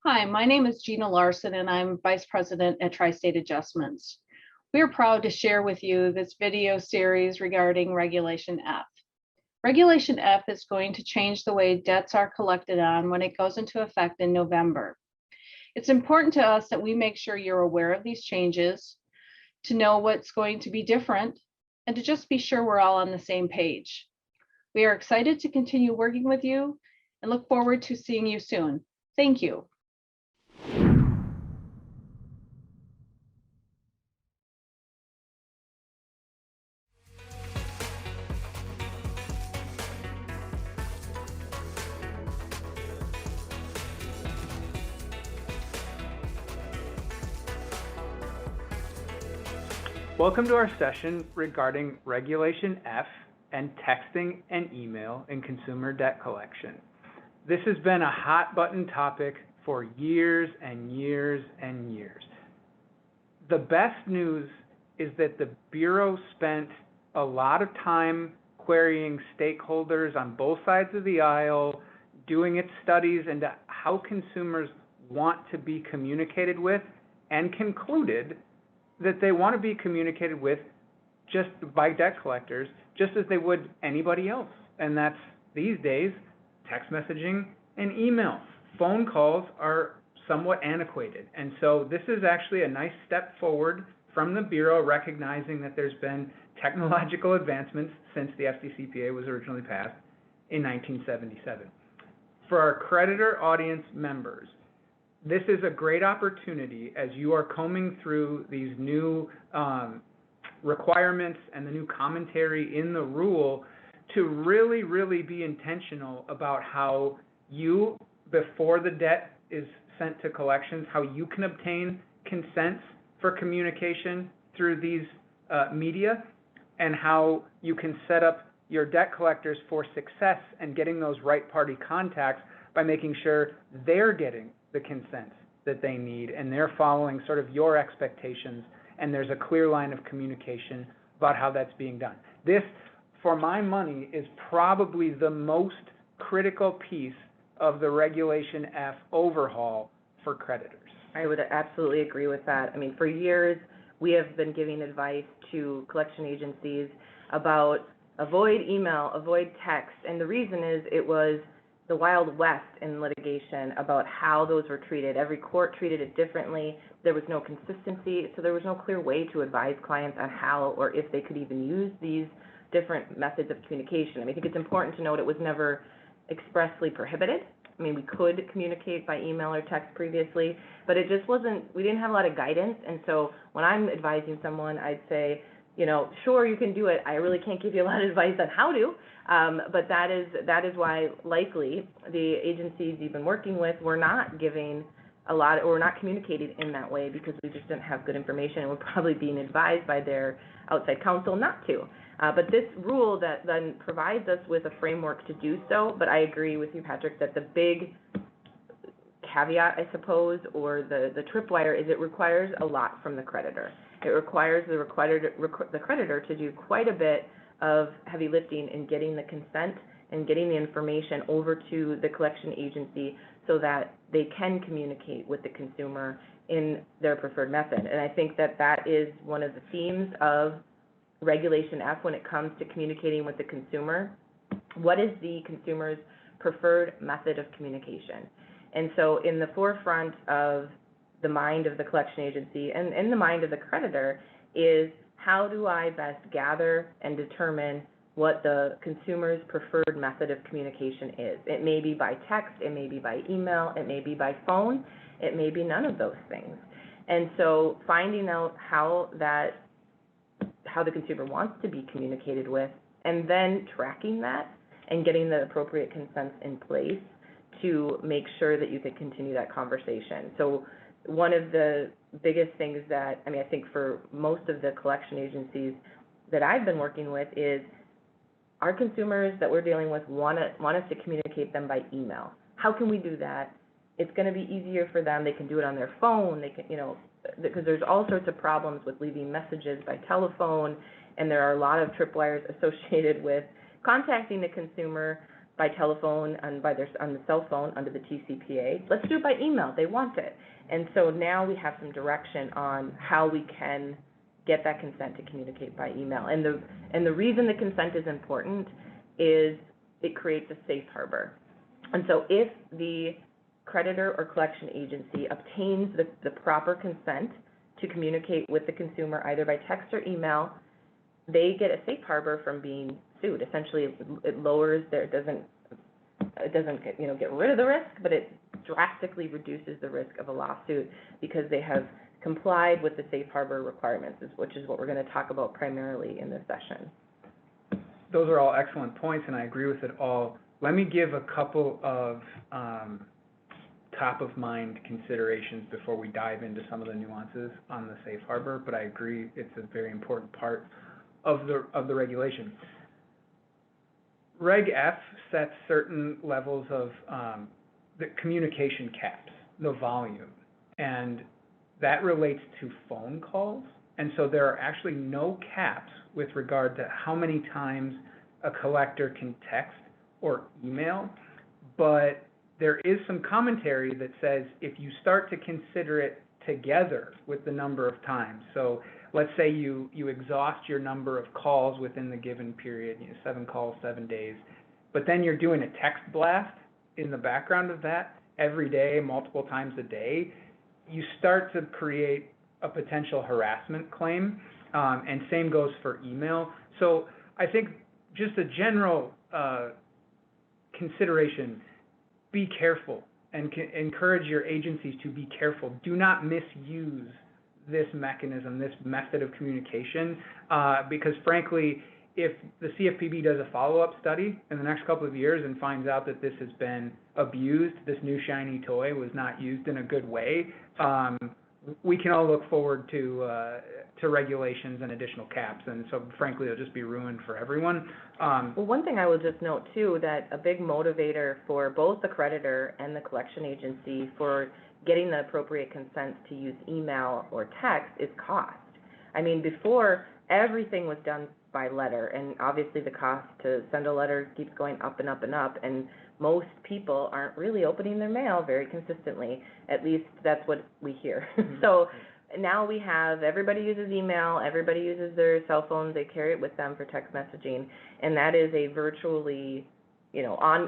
Hi, my name is Gina Larson, and I'm Vice President at Tri-State Adjustments. We are proud to share with you this video series regarding Regulation F. Regulation F is going to change the way debts are collected on when it goes into effect in November. It's important to us that we make sure you're aware of these changes, to know what's going to be different, and to just be sure we're all on the same page. We are excited to continue working with you and look forward to seeing you soon. Thank you. Welcome to our session regarding Regulation F and texting and email in consumer debt collection. This has been a hot button topic for years and years and years. The best news is that the Bureau spent a lot of time querying stakeholders on both sides of the aisle, doing its studies into how consumers want to be communicated with, and concluded that they want to be communicated with just by debt collectors, just as they would anybody else. And that's, these days, text messaging and email. Phone calls are somewhat antiquated. And so this is actually a nice step forward from the Bureau, recognizing that there's been technological advancements since the FDCPA was originally passed in 1977. For our creditor audience members, this is a great opportunity as you are combing through these new requirements and the new commentary in the rule to really, really be intentional about how you, before the debt is sent to collections, how you can obtain consents for communication through these media, and how you can set up your debt collectors for success and getting those right party contacts by making sure they're getting the consents that they need and they're following sort of your expectations, and there's a clear line of communication about how that's being done. This, for my money, is probably the most critical piece of the Regulation F overhaul for creditors. I would absolutely agree with that. I mean, for years, we have been giving advice to collection agencies about avoid email, avoid text, and the reason is it was the Wild West in litigation about how those were treated. Every court treated it differently. There was no consistency, so there was no clear way to advise clients on how or if they could even use these different methods of communication. I mean, I think it's important to note it was never expressly prohibited. I mean, we could communicate by email or text previously, but it just wasn't, we didn't have a lot of guidance, and so when I'm advising someone, I'd say, you know, sure, you can do it. I really can't give you a lot of advice on how to, but that is why likely the agencies you've been working with were not giving a lot, or not communicating in that way because we just didn't have good information, and we're probably being advised by their outside counsel not to. But this rule that then provides us with a framework to do so, but I agree with you, Patrick, that the big caveat, I suppose, or the tripwire is it requires a lot from the creditor. It requires the creditor to do quite a bit of heavy lifting in getting the consent and getting the information over to the collection agency so that they can communicate with the consumer in their preferred method. And I think that that is one of the themes of Regulation F when it comes to communicating with the consumer. What is the consumer's preferred method of communication? And so in the forefront of the mind of the collection agency and in the mind of the creditor is, how do I best gather and determine what the consumer's preferred method of communication is? It may be by text, it may be by email, it may be by phone, it may be none of those things. And so finding out how the consumer wants to be communicated with, and then tracking that and getting the appropriate consents in place to make sure that you can continue that conversation. So one of the biggest things that, I think for most of the collection agencies that I've been working with is our consumers that we're dealing with want us to communicate them by email. How can we do that? It's going to be easier for them. They can do it on their phone. They can, because there's all sorts of problems with leaving messages by telephone, and there are a lot of tripwires associated with contacting the consumer by telephone and on the cell phone under the TCPA. Let's do it by email. They want it. And so now we have some direction on how we can get that consent to communicate by email. And the reason the consent is important is it creates a safe harbor. And so if the creditor or collection agency obtains the proper consent to communicate with the consumer either by text or email, they get a safe harbor from being sued. Essentially, it lowers it doesn't get rid of the risk, but it drastically reduces the risk of a lawsuit because they have complied with the safe harbor requirements, which is what we're going to talk about primarily in this session. Those are all excellent points, and I agree with it all. Let me give a couple of top-of-mind considerations before we dive into some of the nuances on the safe harbor, but I agree it's a very important part of the regulation. Reg F sets certain levels of the communication caps, the volume, and that relates to phone calls. And so there are actually no caps with regard to how many times a collector can text or email, but there is some commentary that says if you start to consider it together with the number of times, so let's say you exhaust your number of calls within the given period, 7 calls, 7 days, but then you're doing a text blast in the background of that every day, multiple times a day, you start to create a potential harassment claim, and same goes for email. So I think just a general consideration, be careful and encourage your agencies to be careful. Do not misuse this mechanism, this method of communication, because frankly, if the CFPB does a follow-up study in the next couple of years and finds out that this has been abused, this new shiny toy was not used in a good way, we can all look forward to regulations and additional caps, and so frankly, it'll just be ruined for everyone. Well, one thing I will just note too, that a big motivator for both the creditor and the collection agency for getting the appropriate consent to use email or text is cost. I mean, before, everything was done by letter, and obviously the cost to send a letter keeps going up and up and up, and most people aren't really opening their mail very consistently. At least that's what we hear. So now we have, everybody uses email, everybody uses their cell phones, they carry it with them for text messaging, and that is a virtually,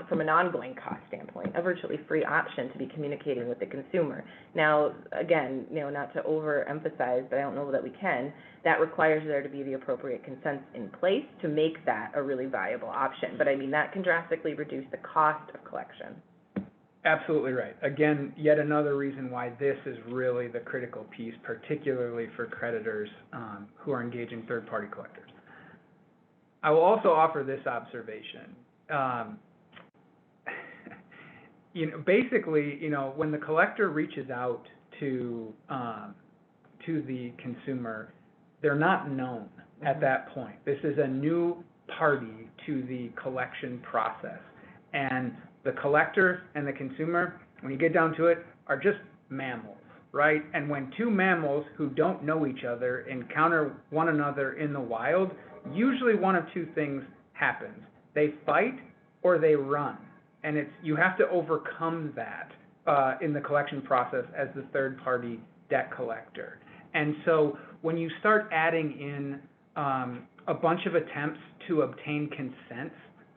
from an ongoing cost standpoint, a virtually free option to be communicating with the consumer. Now, again, not to overemphasize, but I don't know that we can, that requires there to be the appropriate consents in place to make that a really viable option. But I mean, that can drastically reduce the cost of collection. Absolutely right. Again, yet another reason why this is really the critical piece, particularly for creditors who are engaging third-party collectors. I will also offer this observation. Basically, when the collector reaches out to the consumer, they're not known at that point. This is a new party to the collection process, and the collector and the consumer, when you get down to it, are just mammals, right? And when two mammals who don't know each other encounter one another in the wild, usually one of two things happens. They fight or they run, and you have to overcome that in the collection process as the third-party debt collector. And so when you start adding in a bunch of attempts to obtain consent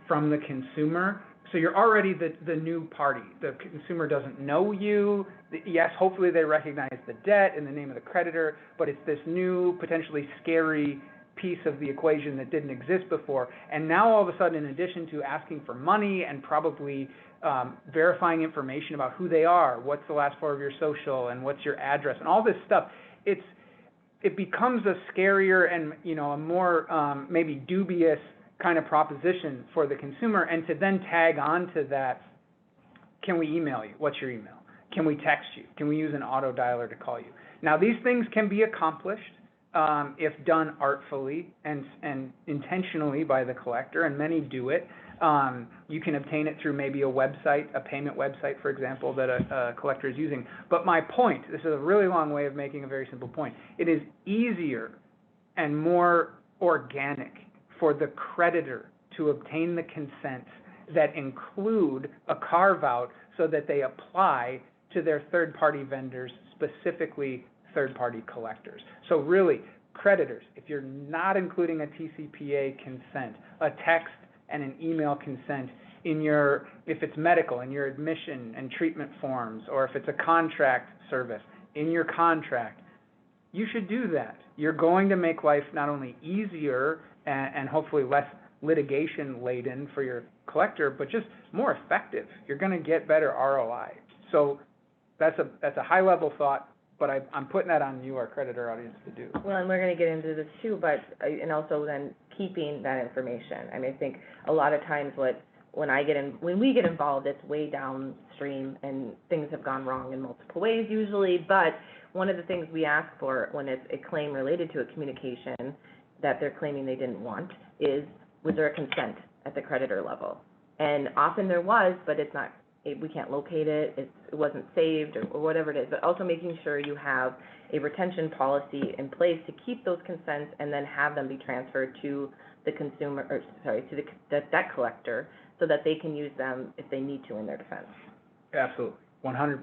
from the consumer, so you're already the new party. The consumer doesn't know you. Yes, hopefully they recognize the debt in the name of the creditor, but it's this new, potentially scary piece of the equation that didn't exist before. And now all of a sudden, in addition to asking for money and probably verifying information about who they are, what's the last four of your social, and what's your address, and all this stuff, it becomes a scarier and a more maybe dubious kind of proposition for the consumer. And to then tag on to that, can we email you? What's your email? Can we text you? Can we use an auto dialer to call you? Now, these things can be accomplished if done artfully and intentionally by the collector, and many do it. You can obtain it through maybe a website, a payment website, for example, that a collector is using. But my point, this is a really long way of making a very simple point. It is easier and more organic for the creditor to obtain the consent that include a carve-out so that they apply to their third-party vendors, specifically third-party collectors. So really, creditors, if you're not including a TCPA consent, a text and an email consent in your, if it's medical, in your admission and treatment forms, or if it's a contract service, in your contract, you should do that. You're going to make life not only easier and hopefully less litigation laden for your collector, but just more effective. You're going to get better ROI. So that's a high level thought, but I'm putting that on you, our creditor audience, to do. Well, and we're gonna get into this too, but, and also then keeping that information. I mean, I think a lot of times when we get involved, it's way downstream and things have gone wrong in multiple ways usually, but one of the things we ask for when it's a claim related to a communication that they're claiming they didn't want is, was there a consent at the creditor level? And often there was, but it's not, we can't locate it, it wasn't saved, or whatever it is, but also making sure you have a retention policy in place to keep those consents and then have them be transferred to the consumer, or sorry, to the debt collector, so that they can use them if they need to in their defense. Absolutely, 100%.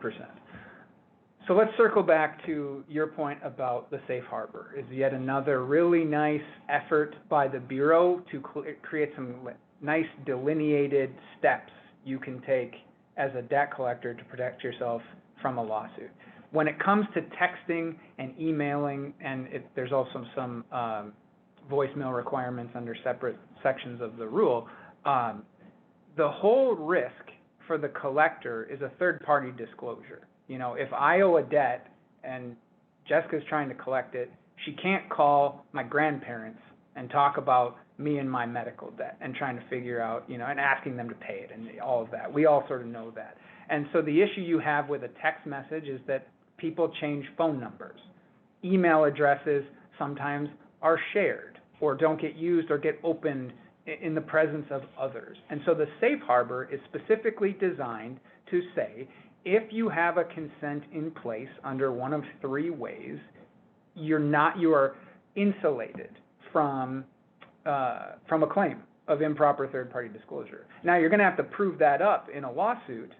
So let's circle back to your point about the safe harbor. Is yet another really nice effort by the Bureau to create some nice delineated steps you can take as a debt collector to protect yourself from a lawsuit. When it comes to texting and emailing, and there's also some voicemail requirements under separate sections of the rule, the whole risk for the collector is a third-party disclosure. You know, if I owe a debt and Jessica's trying to collect it, she can't call my grandparents and talk about me and my medical debt and trying to figure out, you know, and asking them to pay it and all of that. We all sort of know that. And so the issue you have with a text message is that people change phone numbers. Email addresses sometimes are shared or don't get used or get opened in the presence of others. And so the safe harbor is specifically designed to say, if you have a consent in place under one of three ways, you are insulated from a claim of improper third-party disclosure. Now, you're going to have to prove that up in a lawsuit,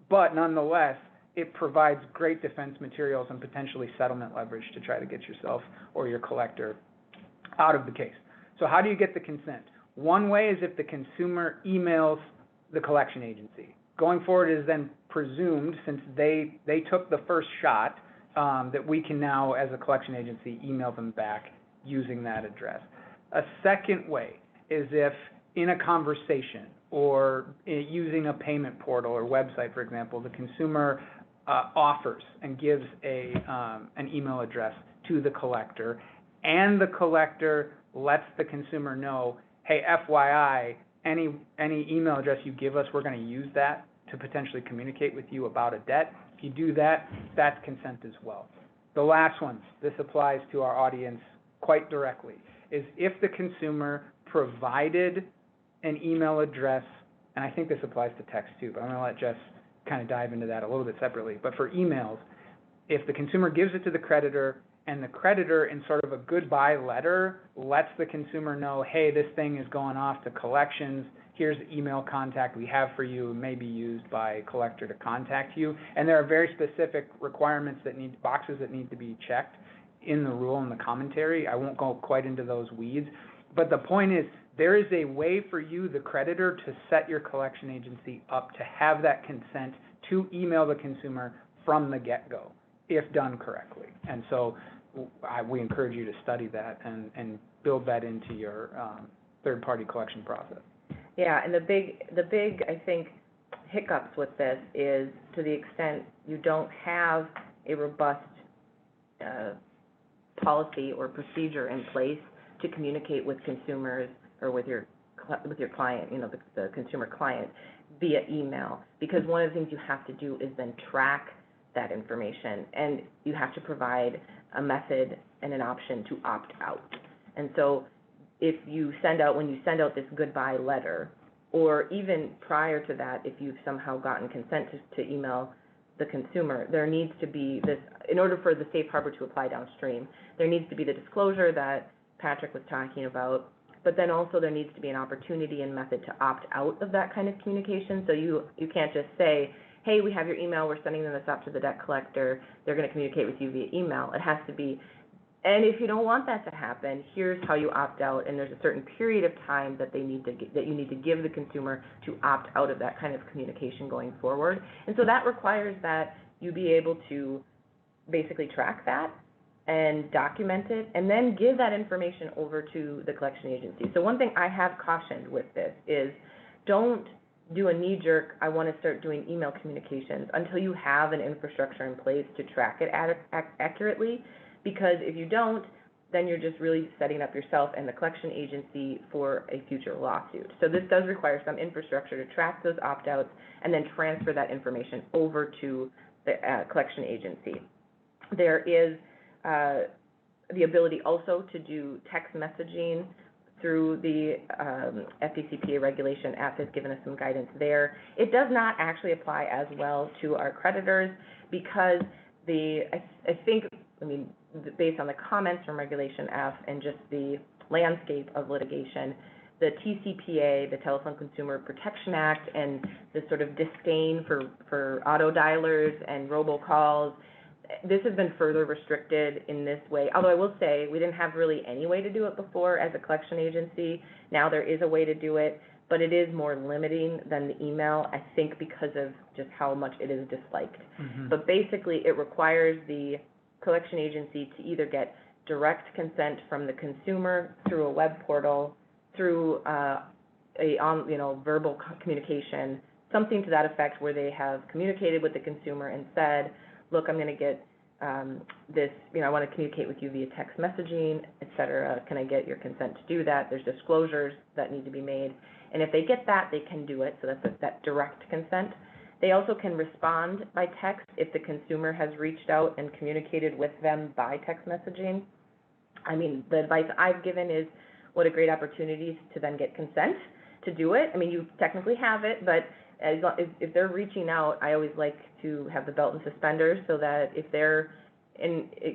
but nonetheless, it provides great defense materials and potentially settlement leverage to try to get yourself or your collector out of the case. So how do you get the consent? One way is if the consumer emails the collection agency. Going forward, it is then presumed, since they took the first shot, that we can now, as a collection agency, email them back using that address. A second way is if in a conversation or using a payment portal or website, for example, the consumer offers and gives an email address to the collector, and the collector lets the consumer know, hey, FYI, any email address you give us, we're going to use that to potentially communicate with you about a debt. If you do that, that's consent as well. The last one, this applies to our audience quite directly, is if the consumer provided an email address, and I think this applies to text too, but I'm going to let Jess kind of dive into that a little bit separately. But for emails, if the consumer gives it to the creditor, and the creditor, in sort of a goodbye letter, lets the consumer know, hey, this thing is going off to collections, here's the email contact we have for you, may be used by collector to contact you. And there are very specific requirements boxes that need to be checked in the rule and the commentary. I won't go quite into those weeds. But the point is, there is a way for you, the creditor, to set your collection agency up to have that consent to email the consumer from the get-go, if done correctly. And so we encourage you to study that and build that into your third-party collection process. Yeah, and the big, I think, hiccups with this is to the extent you don't have a robust policy or procedure in place to communicate with consumers or with your client, you know, the consumer client, via email. Because one of the things you have to do is then track that information, and you have to provide a method and an option to opt out. And so if you when you send out this goodbye letter, or even prior to that, if you've somehow gotten consent to email the consumer, there needs to be this, in order for the safe harbor to apply downstream, there needs to be the disclosure that Patrick was talking about, but then also there needs to be an opportunity and method to opt out of that kind of communication. So you can't just say, hey, we have your email, we're sending them this out to the debt collector, they're going to communicate with you via email. It has to be, and if you don't want that to happen, here's how you opt out, and there's a certain period of time that you need to give the consumer to opt out of that kind of communication going forward. And so that requires that you be able to basically track that and document it, and then give that information over to the collection agency. So one thing I have cautioned with this is, don't do a knee-jerk, I want to start doing email communications until you have an infrastructure in place to track it accurately, because if you don't, then you're just really setting up yourself and the collection agency for a future lawsuit. So this does require some infrastructure to track those opt-outs and then transfer that information over to the collection agency. There is the ability also to do text messaging through the FDCPA regulation. App has given us some guidance there. It does not actually apply as well to our creditors because I think, based on the comments from Regulation F and just the landscape of litigation, the TCPA, the Telephone Consumer Protection Act, and the sort of disdain for auto dialers and robocalls, this has been further restricted in this way. Although I will say, we didn't have really any way to do it before as a collection agency. Now there is a way to do it, but it is more limiting than the email, I think, because of just how much it is disliked. Mm-hmm. But basically, it requires the collection agency to either get direct consent from the consumer through a web portal, through verbal communication, something to that effect, where they have communicated with the consumer and said, look, I'm going to get this, I want to communicate with you via text messaging, et cetera. Can I get your consent to do that? There's disclosures that need to be made. And if they get that, they can do it. So that's that direct consent. They also can respond by text if the consumer has reached out and communicated with them by text messaging. The advice I've given is, what a great opportunity to then get consent to do it. You technically have it, but if they're reaching out, I always like to have the belt and suspenders, so that if they're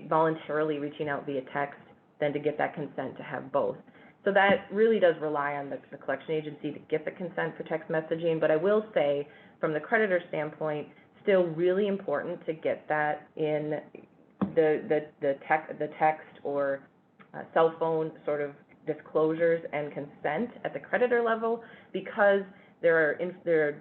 voluntarily reaching out via text, then to get that consent to have both. So that really does rely on the collection agency to get the consent for text messaging. But I will say, from the creditor standpoint, still really important to get that in the text or cell phone sort of disclosures and consent at the creditor level, because there are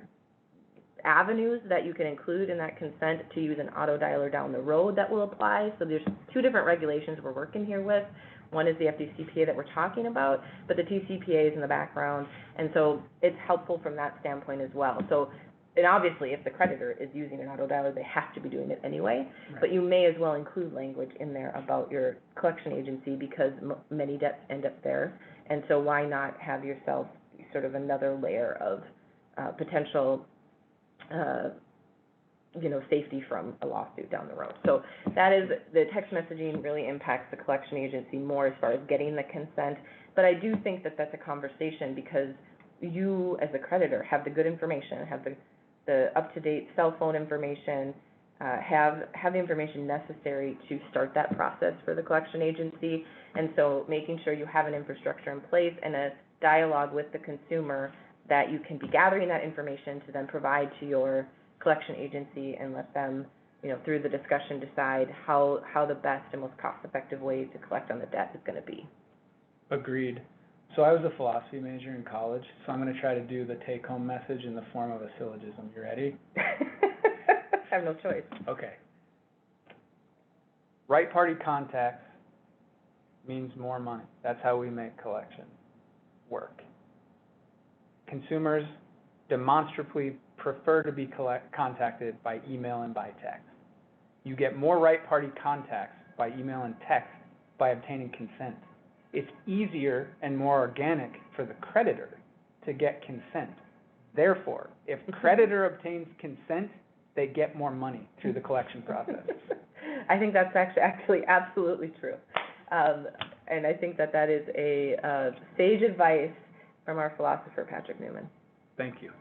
avenues that you can include in that consent to use an auto dialer down the road that will apply. So there's two different regulations we're working here with. One is the FDCPA that we're talking about, but the TCPA is in the background, and so it's helpful from that standpoint as well. So, and obviously, if the creditor is using an auto dialer, they have to be doing it anyway, Right. But you may as well include language in there about your collection agency, because many debts end up there, and so why not have yourself sort of another layer of potential safety from a lawsuit down the road. So that is, the text messaging really impacts the collection agency more as far as getting the consent. But I do think that that's a conversation, because you, as the creditor, have the good information, have the up-to-date cell phone information, have the information necessary to start that process for the collection agency. And so making sure you have an infrastructure in place and a dialogue with the consumer, that you can be gathering that information to then provide to your collection agency, and let them, through the discussion, decide how the best and most cost-effective way to collect on the debt is going to be. Agreed. So I was a philosophy major in college, so I'm going to try to do the take-home message in the form of a syllogism. You ready? I have no choice. Okay. Right party contacts means more money. That's how we make collection work. Consumers demonstrably prefer to be contacted by email and by text. You get more right party contacts by email and text by obtaining consent. It's easier and more organic for the creditor to get consent. Therefore, if creditor obtains consent, they get more money through the collection process. I think that's actually absolutely true. And I think that is a sage advice from our philosopher, Patrick Newman. Thank you.